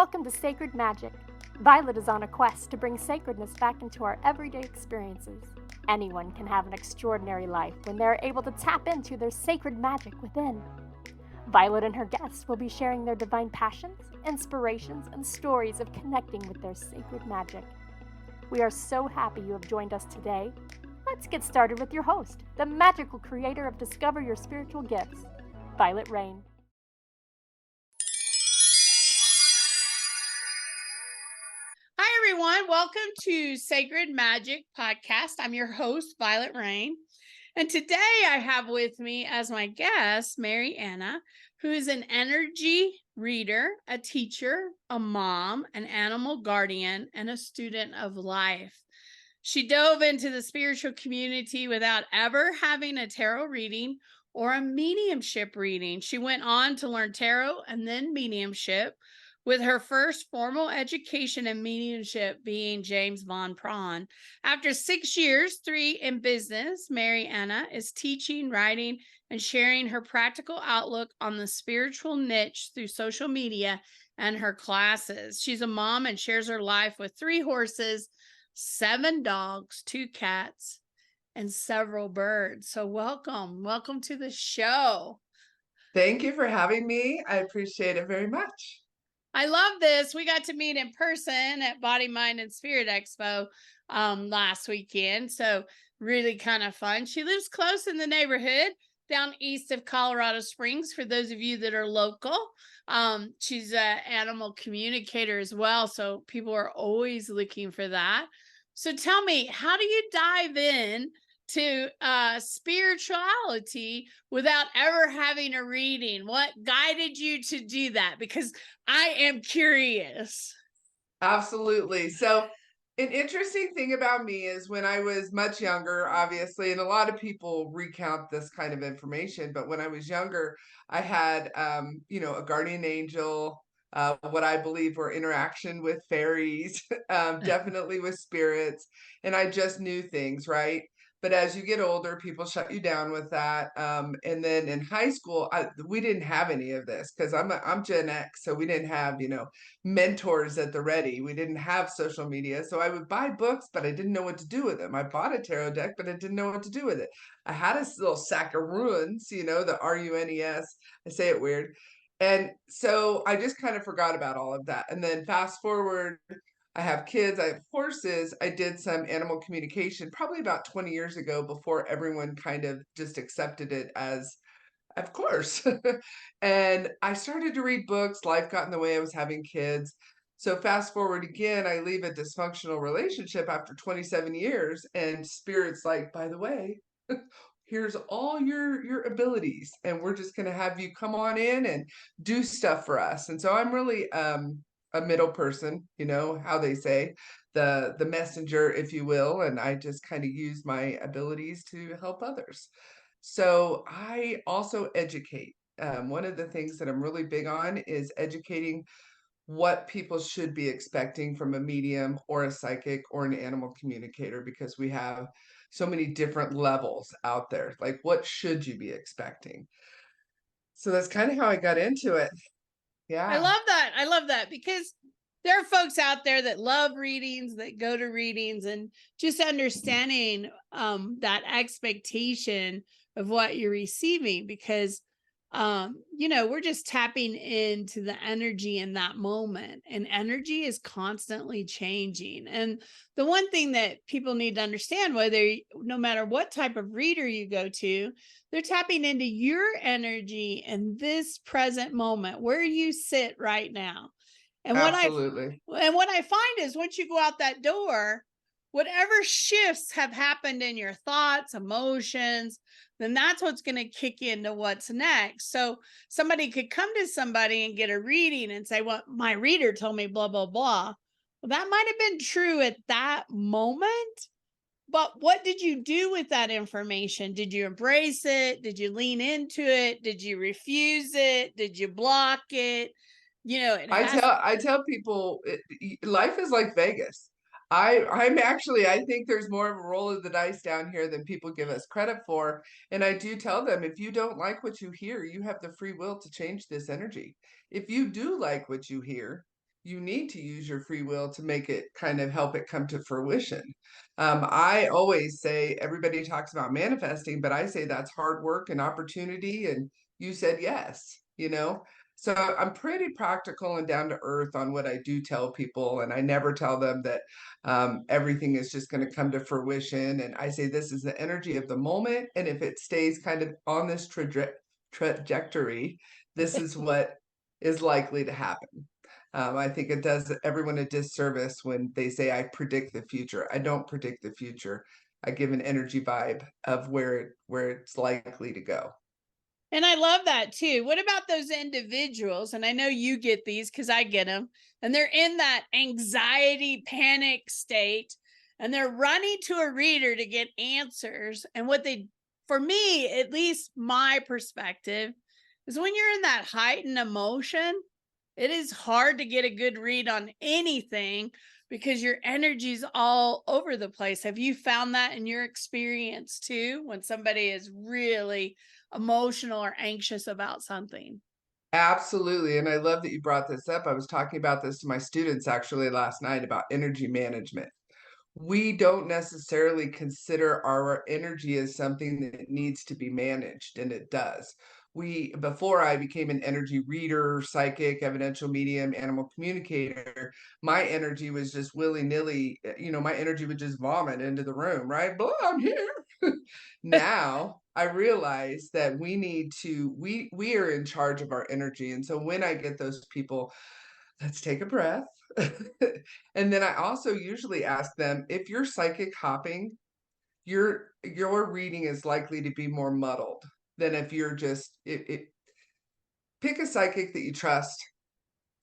Welcome to Sacred Magic. Violet is on a quest to bring sacredness back into our everyday experiences. Anyone can have an extraordinary life when they are able to tap into their sacred magic within. Violet and her guests will be sharing their divine passions, inspirations, and stories of connecting with their sacred magic. We are so happy you have joined us today. Let's get started with your host, the magical creator of Discover Your Spiritual Gifts, Vialet Rayne. Hi, everyone. Welcome to Sacred Magic Podcast. I'm your host, Vialet Rayne. And today I have with me as my guest, MaryAnna, who is an energy reader, a teacher, a mom, an animal guardian, and a student of life. She dove into the spiritual community without ever having a tarot reading or a mediumship reading. She went on to learn tarot and then mediumship, with her first formal education in mediumship being James Von Prawn. After 6 years, 3 in business, MaryAnna is teaching, writing, and sharing her practical outlook on the spiritual niche through social media and her classes. She's a mom and shares her life with 3 horses, 7 dogs, 2 cats, and several birds. So welcome to the show. Thank you for having me. I appreciate it very much. I love this. We got to meet in person at Body, Mind, and Spirit Expo last weekend. So really kind of fun. She lives close in the neighborhood down east of Colorado Springs, for those of you that are local. She's an animal communicator as well. So people are always looking for that. So tell me, how do you dive in to spirituality without ever having a reading? What guided you to do that? Because I am curious. Absolutely. So, an interesting thing about me is when I was much younger, obviously, and a lot of people recount this kind of information, but when I was younger, I had, a guardian angel, what I believe were interaction with fairies, definitely with spirits, and I just knew things, right? But as you get older, people shut you down with that. And then in high school, we didn't have any of this because I'm Gen X, so we didn't have mentors at the ready. We didn't have social media. So I would buy books, but I didn't know what to do with them. I bought a tarot deck, but I didn't know what to do with it. I had a little sack of runes, the RUNES. I say it weird. And so I just kind of forgot about all of that. And then fast forward, I have kids, I have horses. I did some animal communication probably about 20 years ago before everyone kind of just accepted it as, of course. And I started to read books. Life got in the way. I was having kids. So fast forward again, I leave a dysfunctional relationship after 27 years, and spirit's like, by the way, here's all your abilities, and we're just going to have you come on in and do stuff for us. And so I'm really a middle person, how they say, the messenger, if you will, and I just kind of use my abilities to help others. So I also educate. One of the things that I'm really big on is educating what people should be expecting from a medium or a psychic or an animal communicator, because we have so many different levels out there. Like, what should you be expecting? So that's kind of how I got into it. Yeah. I love that because there are folks out there that love readings, that go to readings, and just understanding that expectation of what you're receiving, because we're just tapping into the energy in that moment, and energy is constantly changing. And the one thing that people need to understand, no matter what type of reader you go to, they're tapping into your energy in this present moment where you sit right now. And Absolutely. what I find is, once you go out that door, whatever shifts have happened in your thoughts, emotions, then that's what's going to kick into what's next. So somebody could come to somebody and get a reading and say, well, my reader told me blah, blah, blah. Well, that might have been true at that moment. But what did you do with that information? Did you embrace it? Did you lean into it? Did you refuse it? Did you block it? I tell people life is like Vegas. I think there's more of a roll of the dice down here than people give us credit for. And I do tell them, if you don't like what you hear, you have the free will to change this energy. If you do like what you hear, you need to use your free will to make it kind of help it come to fruition. I always say everybody talks about manifesting, but I say that's hard work and opportunity. And you said yes, you know? So I'm pretty practical and down to earth on what I do tell people. And I never tell them that everything is just going to come to fruition. And I say this is the energy of the moment. And if it stays kind of on this trajectory, this is what is likely to happen. I think it does everyone a disservice when they say I predict the future. I don't predict the future. I give an energy vibe of where it's likely to go. And I love that too. What about those individuals? And I know you get these because I get them, and they're in that anxiety, panic state, and they're running to a reader to get answers. And what they, for me, at least my perspective, is when you're in that heightened emotion, it is hard to get a good read on anything because your energy's all over the place. Have you found that in your experience too, when somebody is really emotional or anxious about something? Absolutely. And I love that you brought this up. I was talking about this to my students actually last night about energy management. We don't necessarily consider our energy as something that needs to be managed, and it does. Before I became an energy reader, psychic, evidential medium, animal communicator, my energy was just willy-nilly, my energy would just vomit into the room, right? Blah, I'm here. Now I realize that we are in charge of our energy. And so when I get those people, let's take a breath. And then I also usually ask them, if you're psychic hopping, your reading is likely to be more muddled than if you're just pick a psychic that you trust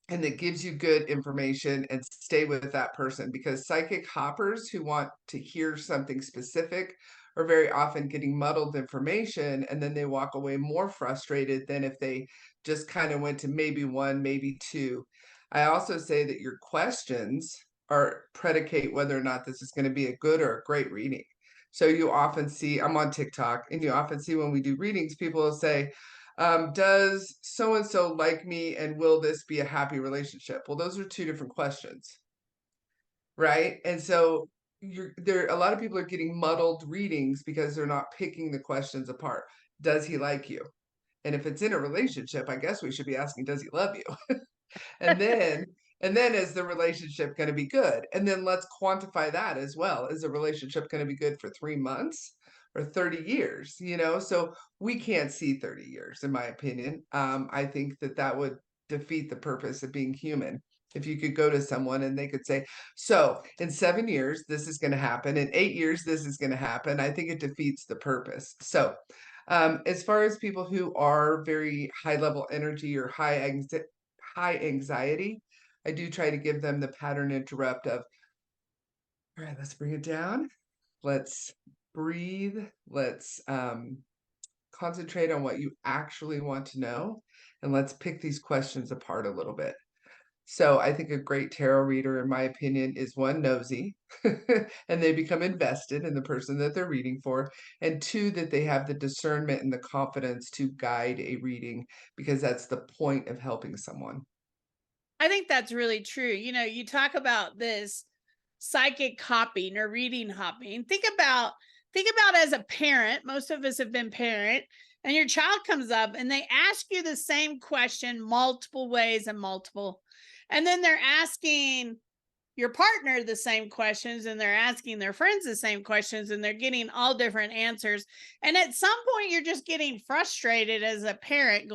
and that gives you good information and stay with that person, because psychic hoppers who want to hear something specific are very often getting muddled information, and then they walk away more frustrated than if they just kind of went to maybe one, maybe two. I also say that your questions are predicate whether or not this is going to be a good or a great reading. So you often see, I'm on TikTok, and you often see when we do readings, people will say, does so and so like me, and will this be a happy relationship? Well, those are two different questions, right? And so a lot of people are getting muddled readings because they're not picking the questions apart. Does he like you? And if it's in a relationship, I guess we should be asking, does he love you? And then is the relationship going to be good? And then let's quantify that as well. Is the relationship going to be good for 3 months or 30 years? So we can't see 30 years, in my opinion. I think that would defeat the purpose of being human. If you could go to someone and they could say, so in 7 years, this is going to happen. In 8 years, this is going to happen. I think it defeats the purpose. So as far as people who are very high level energy or high anxiety, I do try to give them the pattern interrupt of, all right, let's bring it down. Let's breathe. Let's concentrate on what you actually want to know. And let's pick these questions apart a little bit. So I think a great tarot reader, in my opinion, is one, nosy, and they become invested in the person that they're reading for, and two, that they have the discernment and the confidence to guide a reading, because that's the point of helping someone. I think that's really true. You talk about this psychic hopping or reading hopping. Think about as a parent, most of us have been parent, and your child comes up and they ask you the same question multiple ways and then they're asking your partner the same questions, and they're asking their friends the same questions, and they're getting all different answers. And at some point you're just getting frustrated as a parent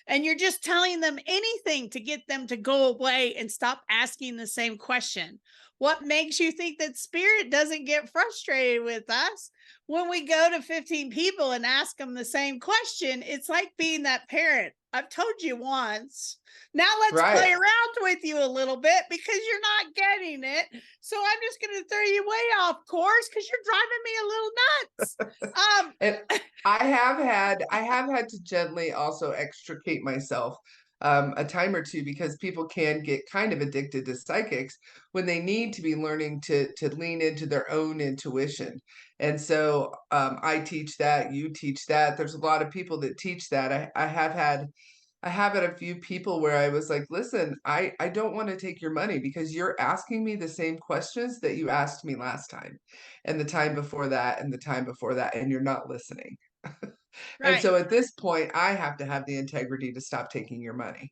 and you're just telling them anything to get them to go away and stop asking the same question. What makes you think that spirit doesn't get frustrated with us when we go to 15 people and ask them the same question? It's like being that parent. I've told you once. Now let's play around with you a little bit because you're not getting it. So I'm just going to throw you way off course because you're driving me a little nuts. And I have had to gently also extricate myself a time or two, because people can get kind of addicted to psychics when they need to be learning to lean into their own intuition. And so I teach that, you teach that. There's a lot of people that teach that. I have had I have had a few people where I was like, listen, I don't want to take your money because you're asking me the same questions that you asked me last time and the time before that and the time before that, and you're not listening. And Right. so at this point, I have to have the integrity to stop taking your money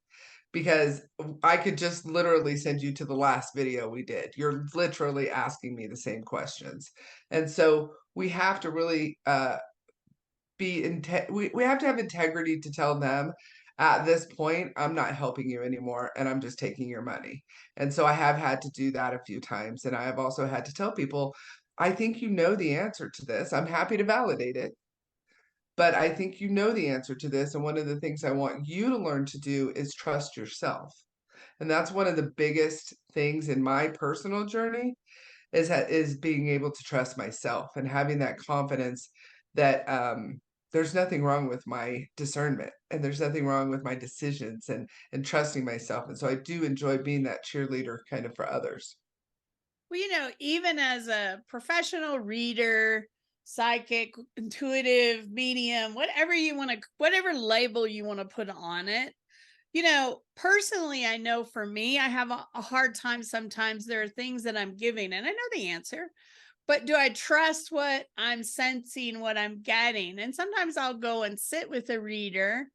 because I could just literally send you to the last video we did. You're literally asking me the same questions. And so we have to really we have to have integrity to tell them at this point, I'm not helping you anymore and I'm just taking your money. And so I have had to do that a few times. And I have also had to tell people, I think you know the answer to this. I'm happy to validate it, but I think you know the answer to this. And one of the things I want you to learn to do is trust yourself. And that's one of the biggest things in my personal journey is being able to trust myself and having that confidence that there's nothing wrong with my discernment and there's nothing wrong with my decisions and trusting myself. And so I do enjoy being that cheerleader kind of for others. Well, even as a professional reader, psychic, intuitive, medium, whatever label you want to put on it, personally, I know for me, I have a hard time sometimes. There are things that I'm giving and I know the answer, but do I trust what I'm sensing, what I'm getting? And sometimes I'll go and sit with a reader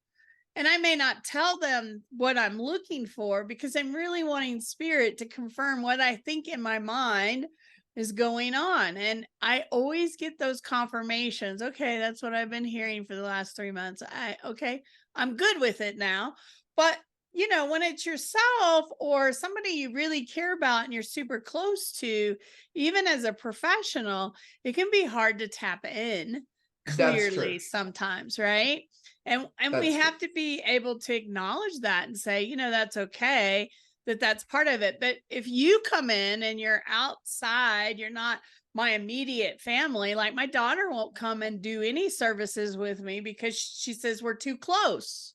and I may not tell them what I'm looking for because I'm really wanting spirit to confirm what I think in my mind is going on. And I always get those confirmations. Okay, that's what I've been hearing for the last 3 months. Okay, I'm good with it now. But when it's yourself or somebody you really care about and you're super close to, even as a professional, it can be hard to tap in That's true. clearly sometimes, right? And we That's true. have to be able to acknowledge that and say, that's okay, that's part of it. But if you come in and you're outside, you're not my immediate family, like my daughter won't come and do any services with me because she says we're too close.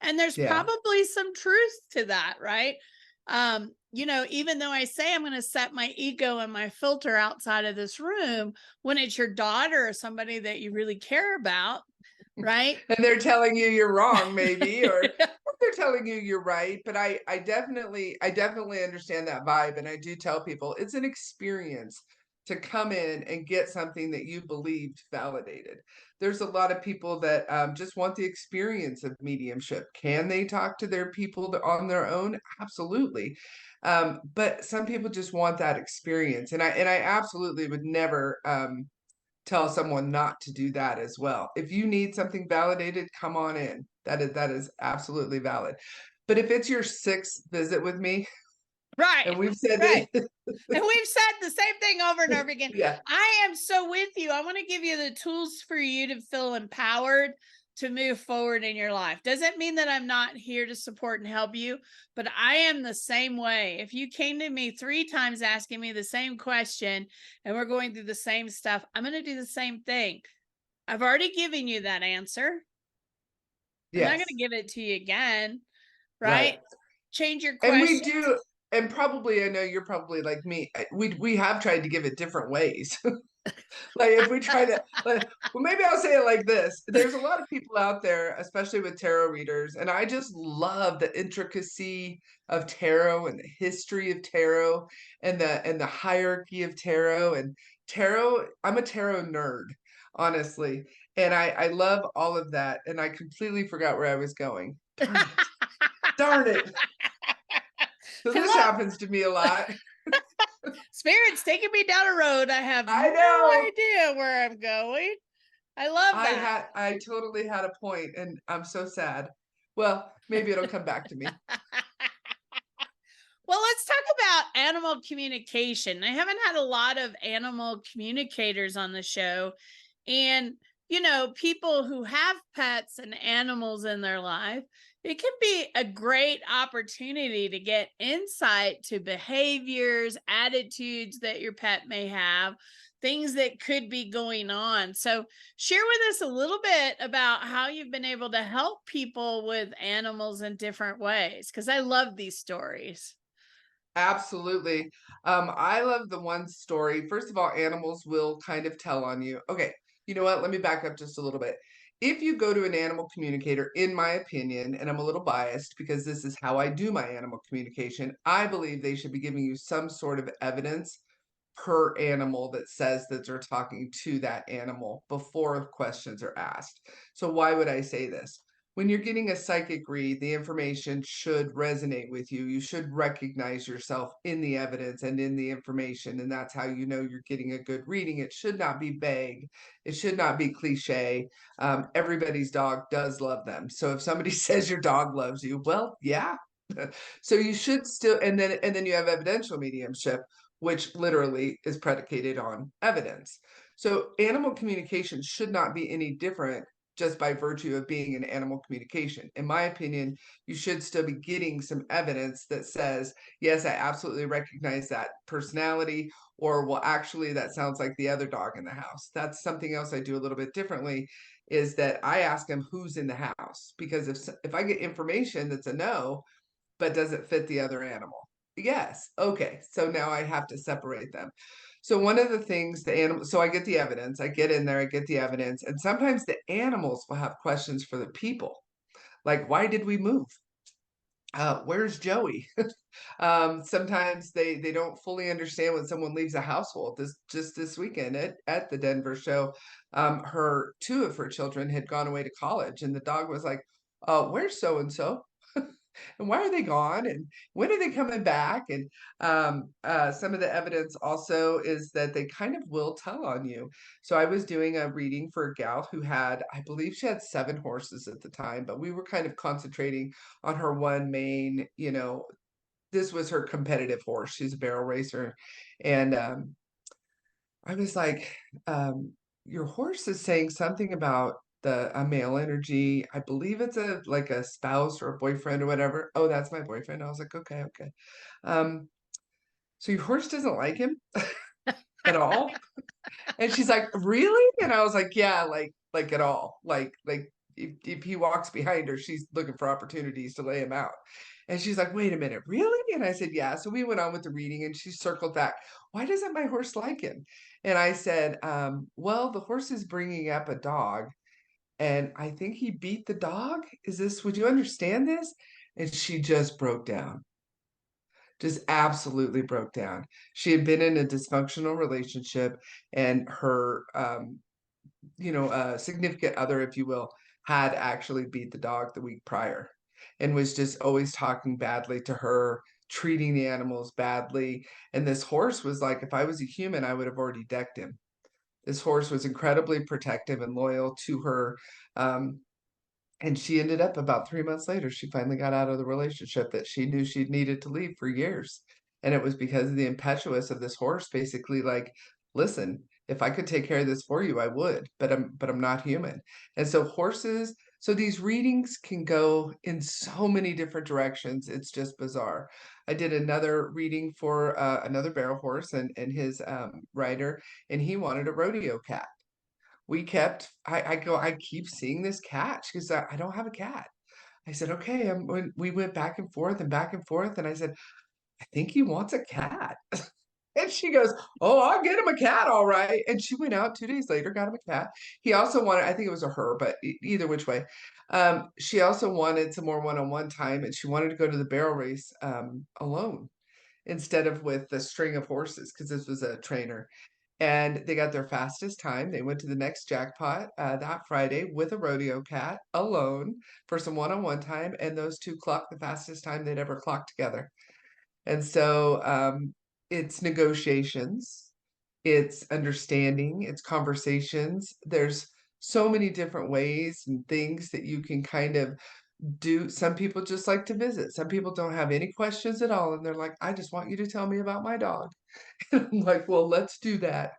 And there's Yeah. probably some truth to that, right? Even though I say I'm going to set my ego and my filter outside of this room, when it's your daughter or somebody that you really care about, right? And they're telling you you're wrong, maybe, or they're telling you you're right. But I definitely understand that vibe. And I do tell people it's an experience to come in and get something that you believed validated. There's a lot of people that just want the experience of mediumship. Can they talk to their people on their own? Absolutely. But some people just want that experience. And I absolutely would never tell someone not to do that as well. If you need something validated, come on in. That is absolutely valid. But if it's your sixth visit with me, Right. and we've said Right. it, And we've said the same thing over and over again. yeah, I am so with you. I want to give you the tools for you to feel empowered to move forward in your life. Doesn't mean that I'm not here to support and help you, but I am the same way. If you came to me 3 times asking me the same question and we're going through the same stuff, I'm going to do the same thing. I've already given you that answer. I'm not going yes, to give it to you again, right. right? Change your And we question. do, and probably I know you're probably like me. We have tried to give it different ways. Like if we try to, like, well, maybe I'll say it like this. There's a lot of people out there, especially with tarot readers, and I just love the intricacy of tarot and the history of tarot and the hierarchy of tarot and tarot. I'm a tarot nerd, honestly, and I love all of that. And I completely forgot where I was going. Darn it. Darn it. So this Hello. happens to me a lot. Spirit's taking me down a road. I have I no know. idea where I'm going. I love that. I totally had a point and I'm so sad. Well, maybe it'll come back to me. Well, let's talk about animal communication. I haven't had a lot of animal communicators on the show. And, people who have pets and animals in their life, it can be a great opportunity to get insight to behaviors, attitudes that your pet may have, things that could be going on. So, share with us a little bit about how you've been able to help people with animals in different ways, because I love these stories. Absolutely. I love the one story. First of all, animals will kind of tell on you. Okay, you know what? Let me back up just a little bit. if you go to an animal communicator, in my opinion, and I'm a little biased because this is how I do my animal communication, I believe they should be giving you some sort of evidence per animal that says that they're talking to that animal before questions are asked. So why would I say this? When you're getting a psychic read, the information should resonate with you. You should recognize yourself in the evidence and in the information, and that's how you know you're getting a good reading. It should not be vague. It should not be cliche. Everybody's dog does love them. So if somebody says your dog loves you, well, yeah. So you should still, and then you have evidential mediumship, which literally is predicated on evidence. So animal communication should not be any different just by virtue of being an animal communication. In my opinion, you should still be getting some evidence that says, yes, I absolutely recognize that personality, or well, actually, that sounds like the other dog in the house. That's something else I do a little bit differently, is that I ask them who's in the house, because if I get information that's a no, but does it fit the other animal? Yes. Okay. So now I have to separate them. So one of the things the animal, so I get the evidence, I get in there, I get the evidence, and sometimes the animals will have questions for the people, like, why did we move? Where's Joey? Sometimes they don't fully understand when someone leaves a household. This weekend at the Denver show, her two of her children had gone away to college, and the dog was like, "Where's so and so? And why are they gone? And when are they coming back?" And some of the evidence also is that they kind of will tell on you. So I was doing a reading for a gal who had, I believe she had 7 horses at the time, but we were kind of concentrating on her one main, this was her competitive horse. She's a barrel racer. And I was like, your horse is saying something about a male energy. I believe it's like a spouse or a boyfriend or whatever. Oh, that's my boyfriend. I was like, okay, okay. Um, so your horse doesn't like him at all? And she's like, really? And I was like, yeah, like at all. Like if he walks behind her, she's looking for opportunities to lay him out. And she's like, wait a minute, really? And I said, yeah. So we went on with the reading, and she circled back. Why doesn't my horse like him? And I said, well, the horse is bringing up a dog, and I think he beat the dog. Would you understand this? And she just broke down, just absolutely broke down. She had been in a dysfunctional relationship, and her significant other, if you will, had actually beat the dog the week prior, and was just always talking badly to her, treating the animals badly. And this horse was like, if I was a human, I would have already decked him. This horse was incredibly protective and loyal to her. And she ended up, about 3 months later, she finally got out of the relationship that she knew she'd needed to leave for years. And it was because of the impetuous of this horse, basically like, listen, if I could take care of this for you, I would, but I'm not human. And so so these readings can go in so many different directions. It's just bizarre. I did another reading for another barrel horse and his rider, and he wanted a rodeo cat. I keep seeing this cat. She goes, I don't have a cat. I said, okay. We went back and forth and back and forth. And I said, I think he wants a cat. And she goes, oh, I'll get him a cat. All right. And she went out 2 days later, got him a cat. He also wanted, I think it was a her, but either which way. She also wanted some more one-on-one time, and she wanted to go to the barrel race alone instead of with the string of horses, because this was a trainer. And they got their fastest time. They went to the next jackpot that Friday with a rodeo cat alone for some one-on-one time, and those two clocked the fastest time they'd ever clocked together. And so it's negotiations, it's understanding, it's conversations. There's so many different ways and things that you can kind of do. Some people just like to visit. Some people don't have any questions at all, and they're like, I just want you to tell me about my dog. I'm like, well, let's do that.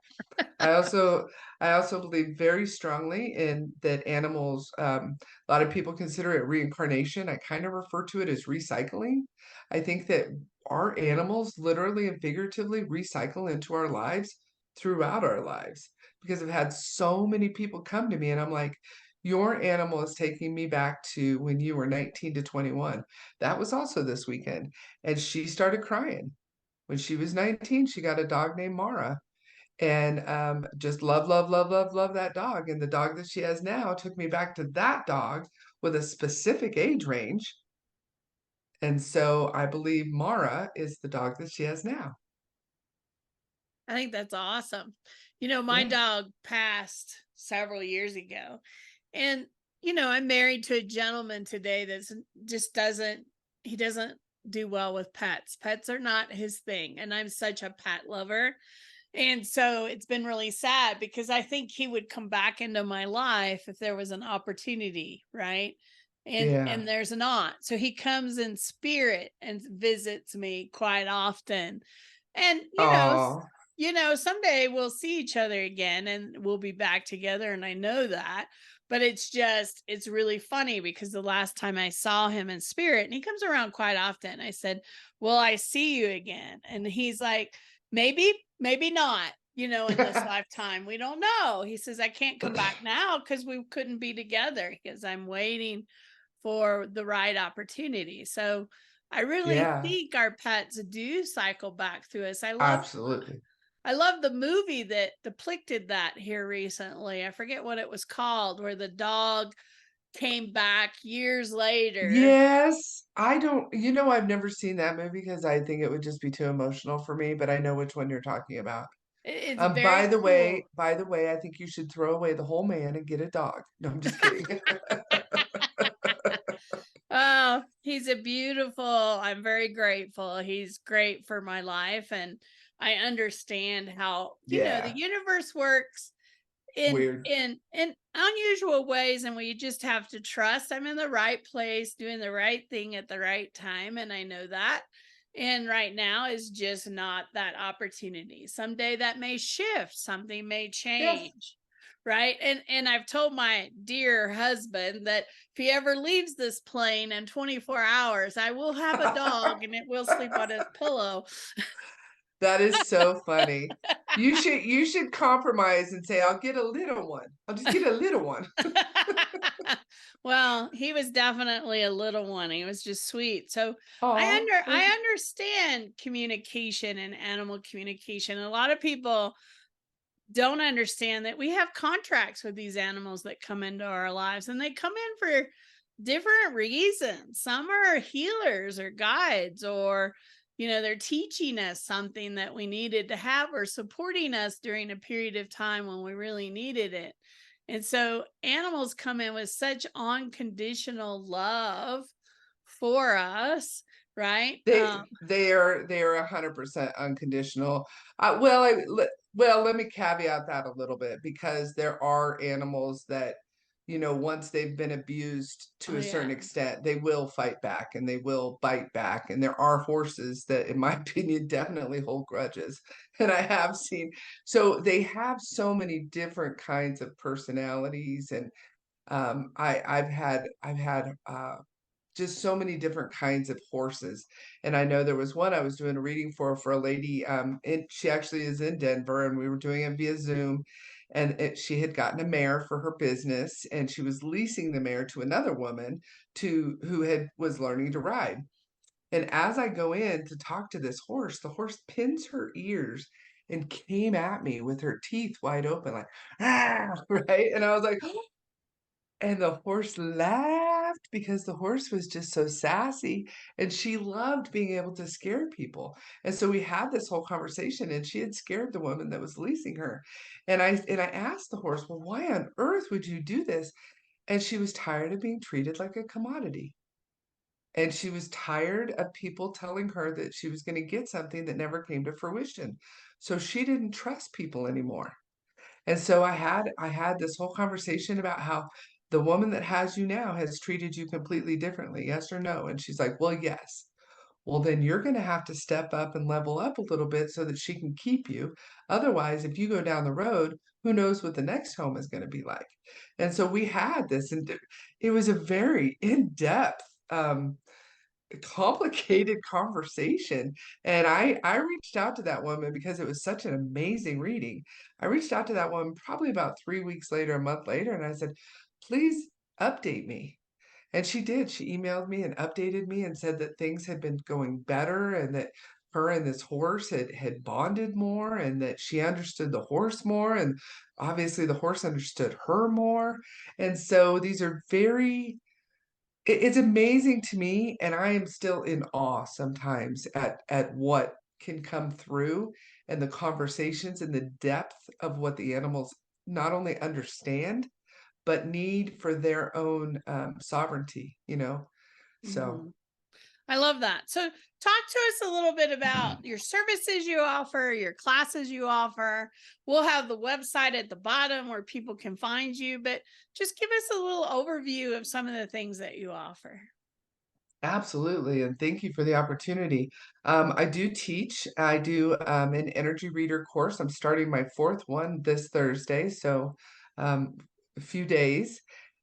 I also I also believe very strongly in that animals, a lot of people consider it reincarnation. I kind of refer to it as recycling. I think that our animals literally and figuratively recycle into our lives throughout our lives, because I've had so many people come to me and I'm like, your animal is taking me back to when you were 19 to 21. That was also this weekend. And she started crying. When she was 19, she got a dog named Mara, and just love that dog. And the dog that she has now took me back to that dog with a specific age range. And so I believe Mara is the dog that she has now. I think that's awesome. My Yeah. dog passed several years ago. And, I'm married to a gentleman today that's just he doesn't do well with pets. Pets are not his thing. And I'm such a pet lover. And so it's been really sad because I think he would come back into my life if there was an opportunity, right? And Yeah. there's not. So he comes in spirit and visits me quite often. And Oh, someday we'll see each other again and we'll be back together, and I know that. But it's really funny because the last time I saw him in spirit, and he comes around quite often, I said, "Will I see you again?" And he's like, "Maybe, maybe not, in this lifetime. We don't know." He says, "I can't come back now because we couldn't be together because I'm waiting for the right opportunity." So I really yeah, think our pets do cycle back through us. absolutely. I love the movie that depicted that here recently. I forget what it was called, where the dog came back years later. Yes, I don't, I've never seen that movie because I think it would just be too emotional for me, but I know which one you're talking about. It's very cool. By the way, I think you should throw away the whole man and get a dog. No, I'm just kidding. Oh, he's a beautiful, I'm very grateful. He's great for my life. And I understand how, the Yeah, universe works in weird. in unusual ways, and we just have to trust I'm in the right place doing the right thing at the right time, and I know that. And right now is just not that opportunity. Someday that may shift, something may Yes. change, right? And I've told my dear husband that if he ever leaves this plane in 24 hours, I will have a dog and it will sleep on his pillow. That is so funny. You should compromise and say, "I'll get a little one. I'll just get a little one." Well, he was definitely a little one. He was just sweet. So Oh, I understand communication and animal communication. A lot of people don't understand that we have contracts with these animals that come into our lives, and they come in for different reasons. Some are healers or guides, or they're teaching us something that we needed to have, or supporting us during a period of time when we really needed it. And so animals come in with such unconditional love for us, right? they are 100% unconditional. Let me caveat that a little bit because there are animals that, once they've been abused to Oh a certain yeah. extent, they will fight back and they will bite back. And there are horses that, in my opinion, definitely hold grudges. And I have seen, so they have so many different kinds of personalities. And I've had just so many different kinds of horses. And I know there was one I was doing a reading for a lady, and she actually is in Denver, and we were doing it via Zoom. And she had gotten a mare for her business, and she was leasing the mare to another woman who was learning to ride. And as I go in to talk to this horse, the horse pins her ears and came at me with her teeth wide open, like, ah, right? And I was like, and the horse laughed because the horse was just so sassy, and she loved being able to scare people. And so we had this whole conversation, and she had scared the woman that was leasing her. And I asked the horse, "Well, why on earth would you do this?" And she was tired of being treated like a commodity. And she was tired of people telling her that she was going to get something that never came to fruition. So she didn't trust people anymore. And so I had this whole conversation about how the woman that has you now has treated you completely differently, yes or no? And she's like, "Well, yes." Well, then you're going to have to step up and level up a little bit so that she can keep you. Otherwise, if you go down the road, who knows what the next home is going to be like? And so we had this, and it was a very in-depth, complicated conversation. And I reached out to that woman because it was such an amazing reading. I reached out to that woman probably about 3 weeks later, a month later, and I said, "Please update me." And she did. She emailed me and updated me and said that things had been going better and that her and this horse had bonded more, and that she understood the horse more, and obviously the horse understood her more. And so these are it's amazing to me, and I am still in awe sometimes at what can come through, and the conversations and the depth of what the animals not only understand but need for their own sovereignty, so. Mhm. I love that. So, talk to us a little bit about your services you offer, your classes you offer. We'll have the website at the bottom where people can find you, but just give us a little overview of some of the things that you offer. Absolutely, and thank you for the opportunity. I do teach. I do an energy reader course. I'm starting my fourth one this Thursday, so um, a few days,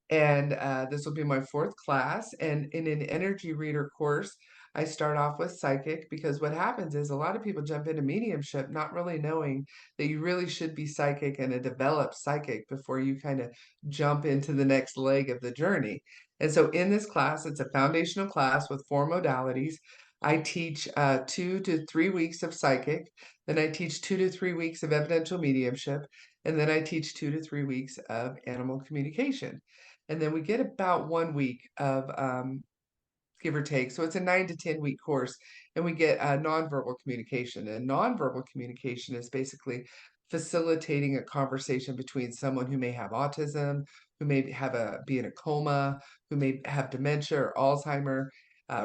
and this will be my fourth class. And in an energy reader course, I start off with psychic, because what happens is a lot of people jump into mediumship not really knowing that you really should be psychic and a developed psychic before you kind of jump into the next leg of the journey. And so in this class, it's a foundational class with 4 modalities. I teach 2 to 3 weeks of psychic, then I teach 2 to 3 weeks of evidential mediumship, and then I teach 2 to 3 weeks of animal communication. And then we get about 1 week of give or take. So it's a 9 to 10 week course, and we get nonverbal communication. And nonverbal communication is basically facilitating a conversation between someone who may have autism, who may be in a coma, who may have dementia or Alzheimer,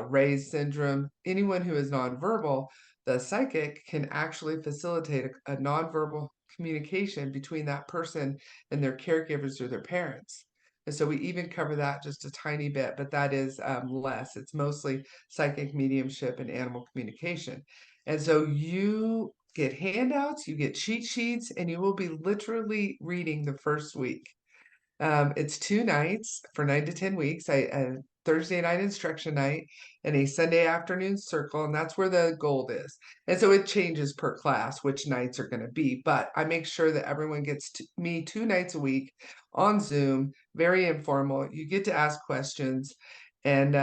Ray's syndrome. Anyone who is nonverbal, the psychic can actually facilitate a nonverbal communication between that person and their caregivers or their parents. And so we even cover that just a tiny bit, but that is less. It's mostly psychic mediumship and animal communication. And so you get handouts, you get cheat sheets, and you will be literally reading the first week. It's 2 nights for 9 to 10 weeks. A Thursday night instruction night and a Sunday afternoon circle, and that's where the gold is. And so it changes per class which nights are going to be, but I make sure that everyone gets me 2 nights a week on Zoom, very informal. You get to ask questions, and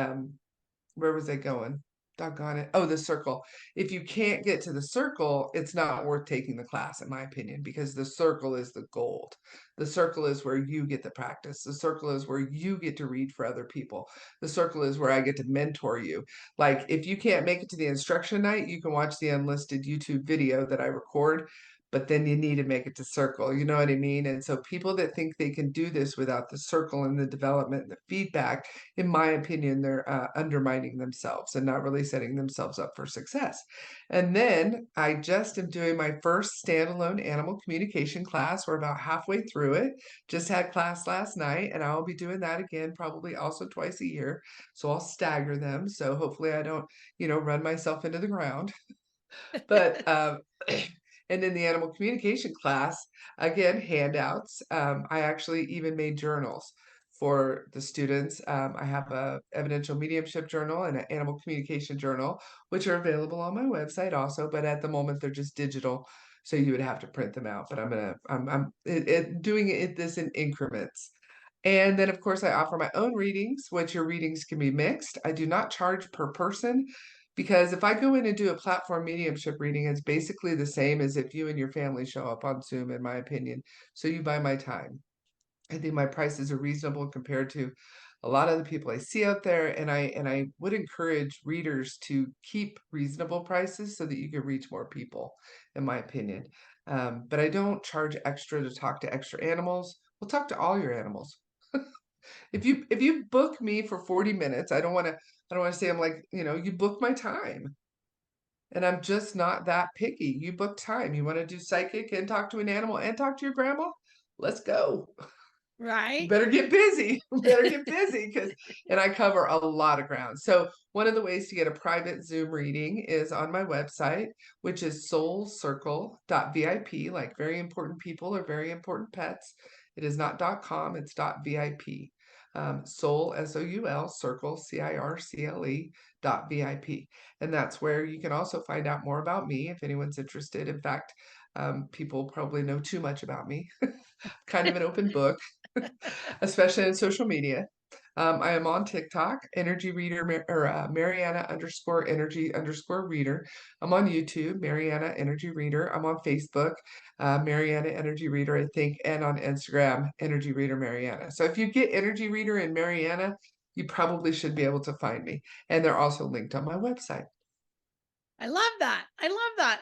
where was I going? Doggone it. Oh, the circle. If you can't get to the circle, it's not worth taking the class, in my opinion, because the circle is the gold. The circle is where you get the practice. The circle is where you get to read for other people. The circle is where I get to mentor you. Like, if you can't make it to the instruction night, you can watch the unlisted YouTube video that I record, but then you need to make it to circle. You know what I mean? And so people that think they can do this without the circle and the development and the feedback, in my opinion, they're undermining themselves and not really setting themselves up for success. And then I just am doing my first standalone animal communication class. We're about halfway through it. Just had class last night, and I'll be doing that again, probably also twice a year. So I'll stagger them. So hopefully I don't, run myself into the ground. But and in the animal communication class, again, handouts. I actually even made journals for the students. I have a evidential mediumship journal and an animal communication journal, which are available on my website also. But at the moment, they're just digital, so you would have to print them out. But I'm doing this in increments. And then, of course, I offer my own readings, which your readings can be mixed. I do not charge per person, because if I go in and do a platform mediumship reading, it's basically the same as if you and your family show up on Zoom, in my opinion. So you buy my time. I think my prices are reasonable compared to a lot of the people I see out there, and I would encourage readers to keep reasonable prices so that you can reach more people, in my opinion. But I don't charge extra to talk to extra animals. We'll talk to all your animals. If you book me for 40 minutes, I don't want to say I'm like, you book my time. And I'm just not that picky. You book time. You want to do psychic and talk to an animal and talk to your grandma? Let's go. Right? Better get busy. Better get busy, and I cover a lot of ground. So one of the ways to get a private Zoom reading is on my website, which is soulcircle.vip, like very important people or very important pets. It is not .com, it's .vip. Soul, SOUL, circle, CIRCLE .vip. And that's where you can also find out more about me if anyone's interested. In fact, people probably know too much about me. Kind of an open book, especially in social media. I am on TikTok, energy reader, MaryAnna _energy _reader. I'm on YouTube, MaryAnna Energy Reader. I'm on Facebook, MaryAnna Energy Reader, I think, and on Instagram, Energy Reader MaryAnna. So if you get Energy Reader and MaryAnna, you probably should be able to find me. And they're also linked on my website. I love that. I love that.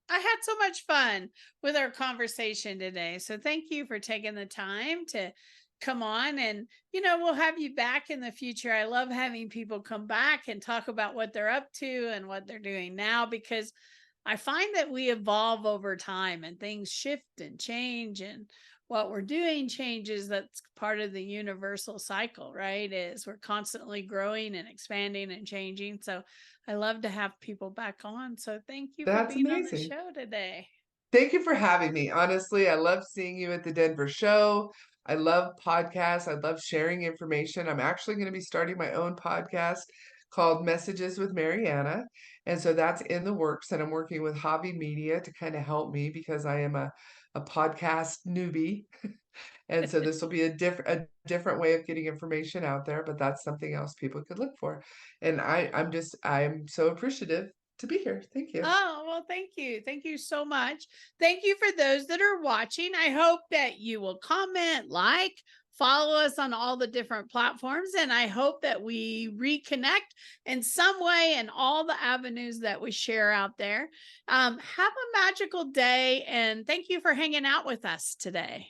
I had so much fun with our conversation today. So thank you for taking the time to come on, and, we'll have you back in the future. I love having people come back and talk about what they're up to and what they're doing now, because I find that we evolve over time and things shift and change, and what we're doing changes. That's part of the universal cycle, right? Is we're constantly growing and expanding and changing. So I love to have people back on. So thank you for That's being on the amazing. show today. Thank you for having me. Honestly, I love seeing you at the Denver show. I love podcasts. I love sharing information. I'm actually going to be starting my own podcast called Messages with MaryAnna. And so that's in the works. And I'm working with Hobby Media to kind of help me because I am a podcast newbie. And so this will be a different way of getting information out there, but that's something else people could look for. And I'm so appreciative to be here. Thank you. Oh, well, thank you. Thank you so much. Thank you for those that are watching. I hope that you will comment, follow us on all the different platforms. And I hope that we reconnect in some way in all the avenues that we share out there. Have a magical day. And thank you for hanging out with us today.